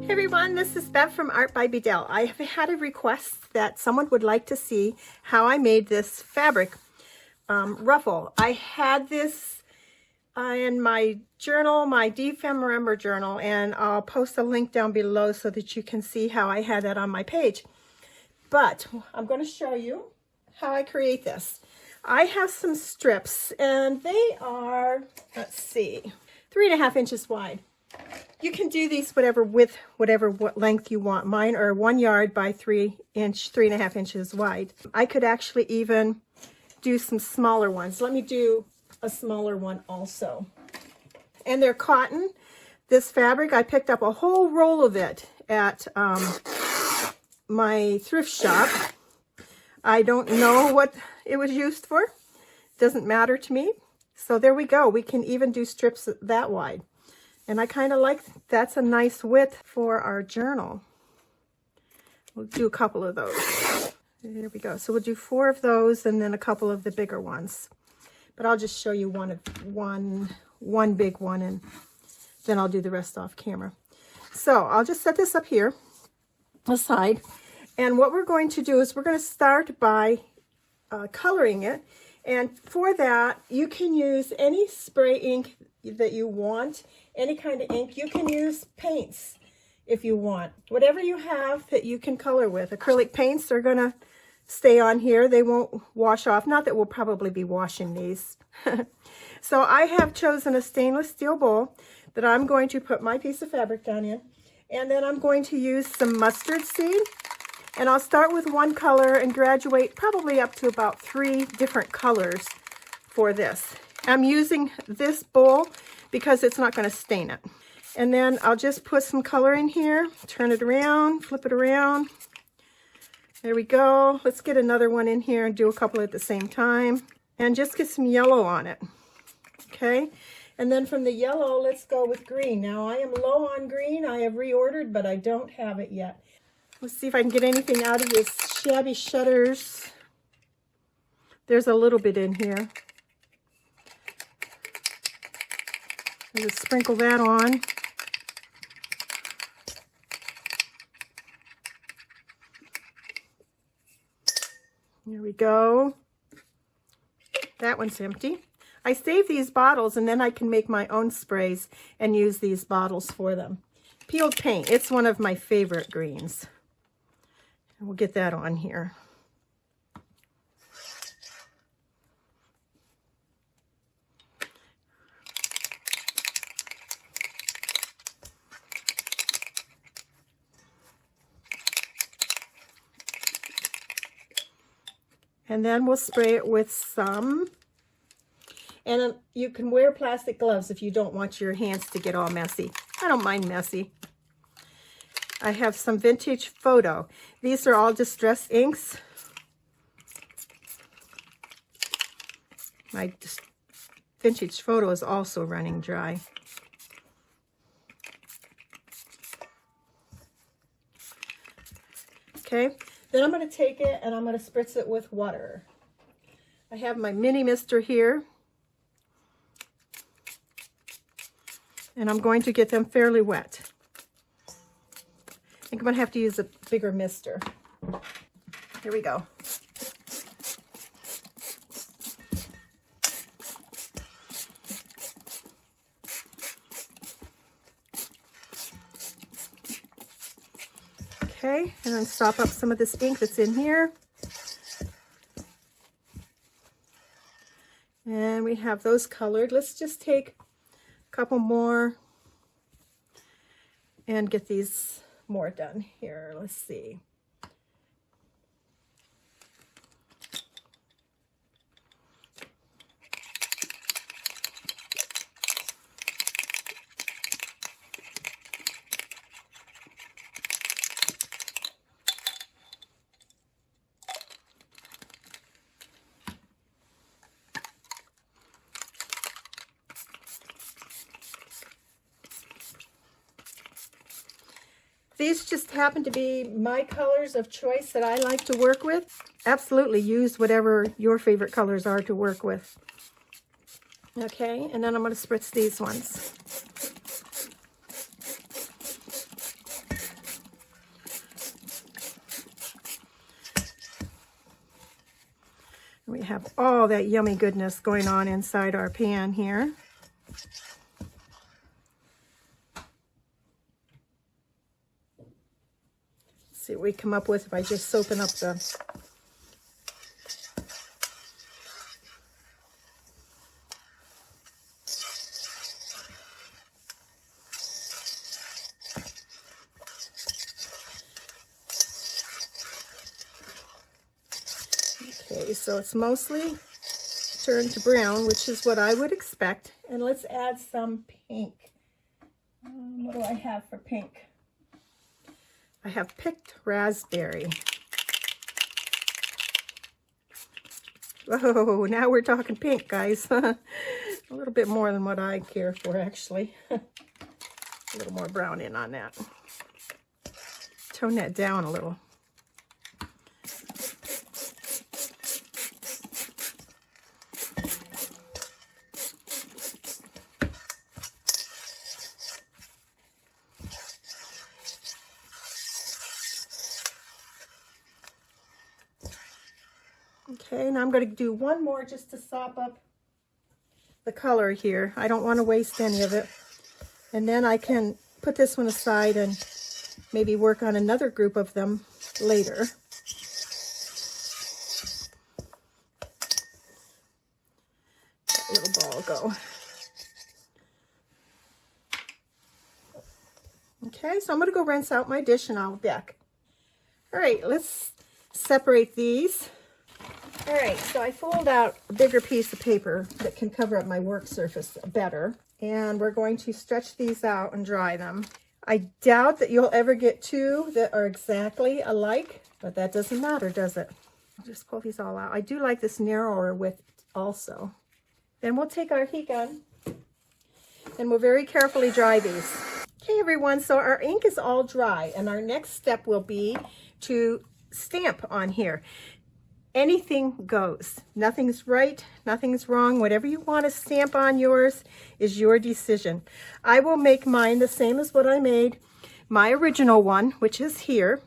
Hey everyone, this is Bev from Art by Bedell. I have had a request that someone would like to see how I made this fabric ruffle. I had this in my journal, my Defember journal, and I'll post a link down below so that you can see how I had that on my page. But I'm going to show you how I create this. I have some strips and they are, let's see, 3.5 inches wide. You can do these whatever width, whatever length you want. Mine are 1 yard by 3.5 inches wide. I could actually even do some smaller ones. Let me do a smaller one also. And they're cotton. This fabric, I picked up a whole roll of it at my thrift shop. I don't know what it was used for. Doesn't matter to me. So there we go. We can even do strips that wide. And I kind of like, that's a nice width for our journal. We'll do a couple of those. There we go. So we'll do 4 of those and then a couple of the bigger ones. But I'll just show you one big one, and then I'll do the rest off camera. So I'll just set this up here aside. And what we're going to do is we're going to start by coloring it. And for that, you can use any spray ink that you want, any kind of ink. You can use paints if you want. Whatever you have that you can color with. Acrylic paints are going to stay on here. They won't wash off. Not that we'll probably be washing these. So I have chosen a stainless steel bowl that I'm going to put my piece of fabric down in. And then I'm going to use some mustard seed. And I'll start with one color and graduate probably up to about 3 different colors for this. I'm using this bowl because it's not going to stain it. And then I'll just put some color in here, turn it around, flip it around. There we go. Let's get another one in here and do a couple at the same time. And just get some yellow on it. Okay. And then from the yellow, let's go with green. Now I am low on green. I have reordered, but I don't have it yet. Let's see if I can get anything out of this shabby shutters. There's a little bit in here. I'll just sprinkle that on. There we go. That one's empty. I save these bottles and then I can make my own sprays and use these bottles for them. Peeled paint, it's one of my favorite greens. We'll get that on here. And then we'll spray it with some. And you can wear plastic gloves if you don't want your hands to get all messy. I don't mind messy. I have some vintage photo. These are all distress inks. My vintage photo is also running dry. Okay, then I'm going to take it and I'm going to spritz it with water. I have my mini mister here. And I'm going to get them fairly wet. I think I'm going to have to use a bigger mister. Here we go. Okay, and then sop up some of this ink that's in here. And we have those colored. Let's just take a couple more and get these more done here. Let's see. These just happen to be my colors of choice that I like to work with. Absolutely use whatever your favorite colors are to work with. Okay, and then I'm going to spritz these ones. We have all that yummy goodness going on inside our pan here. Let's see what we come up with by just soaking up the Okay, so it's mostly turned to brown, which is what I would expect. And let's add some pink. What do I have for pink? I have picked raspberry. Whoa, now we're talking pink, guys. A little bit more than what I care for, actually. A little more brown in on that. Tone that down a little. Okay, now I'm going to do one more just to sop up the color here. I don't want to waste any of it. And then I can put this one aside and maybe work on another group of them later. Let the little ball go. Okay, so I'm going to go rinse out my dish and I'll be back. All right, let's separate these. All right, so I fold out a bigger piece of paper that can cover up my work surface better. And we're going to stretch these out and dry them. I doubt that you'll ever get two that are exactly alike, but that doesn't matter, does it? I'll just pull these all out. I do like this narrower width also. Then we'll take our heat gun and we'll very carefully dry these. Okay, everyone, so our ink is all dry, and our next step will be to stamp on here. Anything goes. Nothing's right, nothing's wrong. Whatever you want to stamp on yours is your decision. I will make mine the same as what I made my original one, which is here.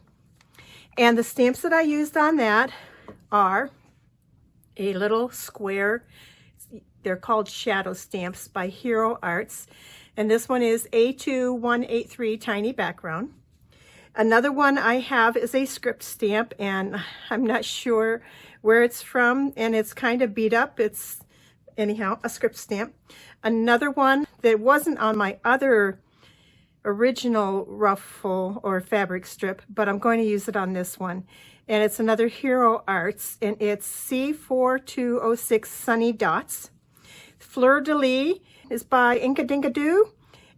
And the stamps that I used on that are a little square. They're called shadow stamps by Hero Arts. And this one is A2183 Tiny Background. Another one I have is a script stamp, and I'm not sure where it's from, and it's kind of beat up. It's, anyhow, a script stamp. Another one that wasn't on my other original ruffle or fabric strip, but I'm going to use it on this one. And it's another Hero Arts, and it's C4206 Sunny Dots. Fleur de Lis is by Inka Dinka Doo,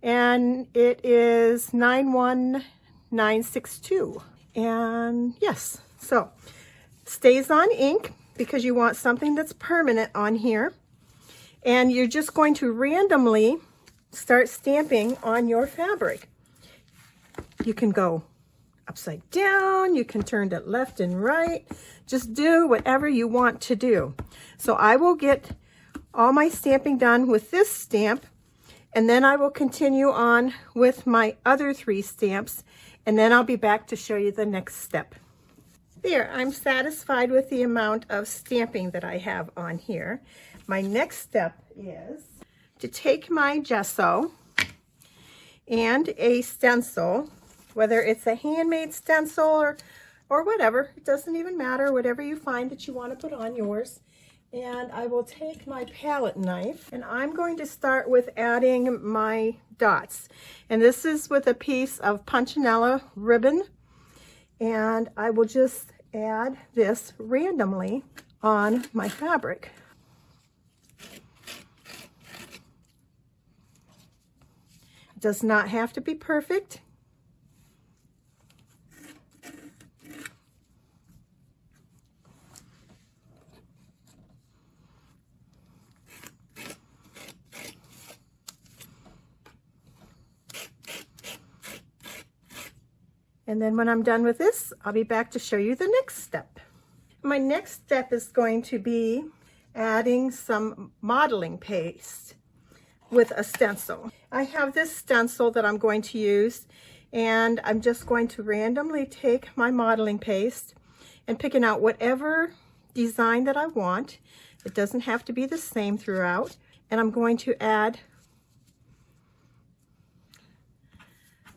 and it is 91962. And yes, so staz-on ink, because you want something that's permanent on here. And you're just going to randomly start stamping on your fabric. You can go upside down, you can turn it left and right. Just do whatever you want to do. So I will get all my stamping done with this stamp, and then I will continue on with my other 3 stamps, and then I'll be back to show you the next step. There, I'm satisfied with the amount of stamping that I have on here. My next step is to take my gesso and a stencil, whether it's a handmade stencil or whatever, it doesn't even matter, whatever you find that you want to put on yours. And I will take my palette knife, and I'm going to start with adding my dots. And this is with a piece of punchinella ribbon, and I will just add this randomly on my fabric. It does not have to be perfect. And then when I'm done with this, I'll be back to show you the next step. My next step is going to be adding some modeling paste with a stencil. I have this stencil that I'm going to use, and I'm just going to randomly take my modeling paste and picking out whatever design that I want. It doesn't have to be the same throughout. And I'm going to add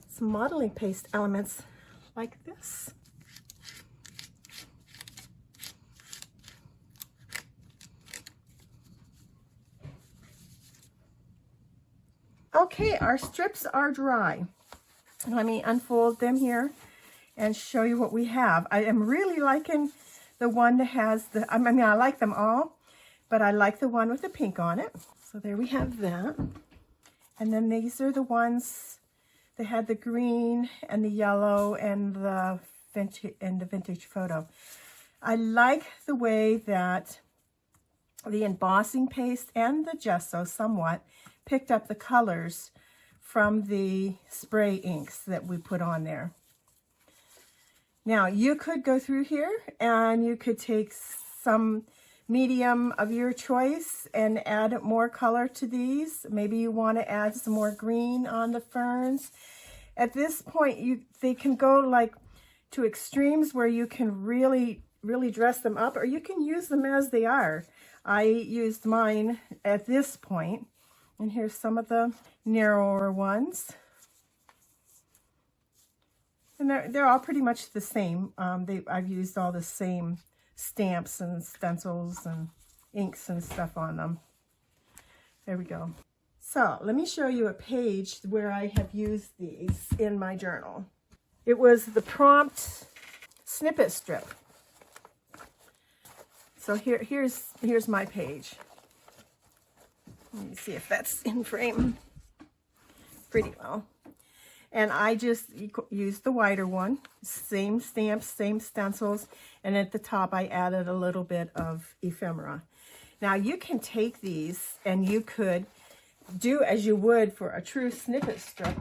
some modeling paste elements like this. Okay, our strips are dry. Let me unfold them here and show you what we have. I am really liking the one that has the, I mean, I like them all, but I like the one with the pink on it. So there we have that. And then these are the ones that had the green and the yellow and the vintage photo. I like the way that the embossing paste and the gesso somewhat picked up the colors from the spray inks that we put on there. Now you could go through here and you could take some medium of your choice and add more color to these. Maybe you want to add some more green on the ferns. At this point, they can go like to extremes where you can really dress them up, or you can use them as they are. I used mine at this point. And here's some of the narrower ones. And they're all pretty much the same. I've used all the same stamps and stencils and inks and stuff on them. There we go. So let me show you a page where I have used these in my journal. It was the prompt snippet strip. So here's my page. Let me see if that's in frame pretty well. And I just used the wider one, same stamps, same stencils, and at the top I added a little bit of ephemera. Now you can take these and you could do as you would for a true snippet strip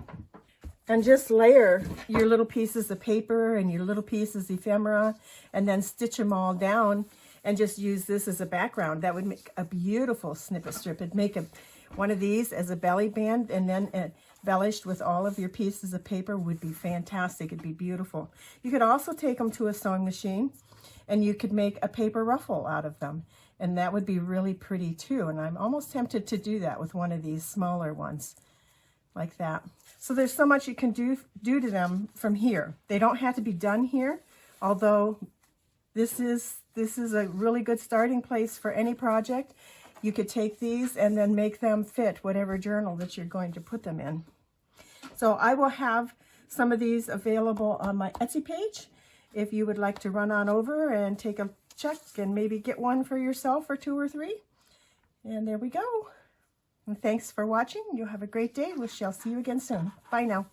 and just layer your little pieces of paper and your little pieces of ephemera and then stitch them all down and just use this as a background. That would make a beautiful snippet strip. It'd make one of these as a belly band, and then embellished with all of your pieces of paper would be fantastic. It'd be beautiful. You could also take them to a sewing machine and you could make a paper ruffle out of them. And that would be really pretty too. And I'm almost tempted to do that with one of these smaller ones like that. So there's so much you can do to them from here. They don't have to be done here, although this is a really good starting place for any project. You could take these and then make them fit whatever journal that you're going to put them in. So I will have some of these available on my Etsy page if you would like to run on over and take a check and maybe get one for yourself or 2 or 3. And there we go. And thanks for watching. You have a great day. We shall see you again soon. Bye now.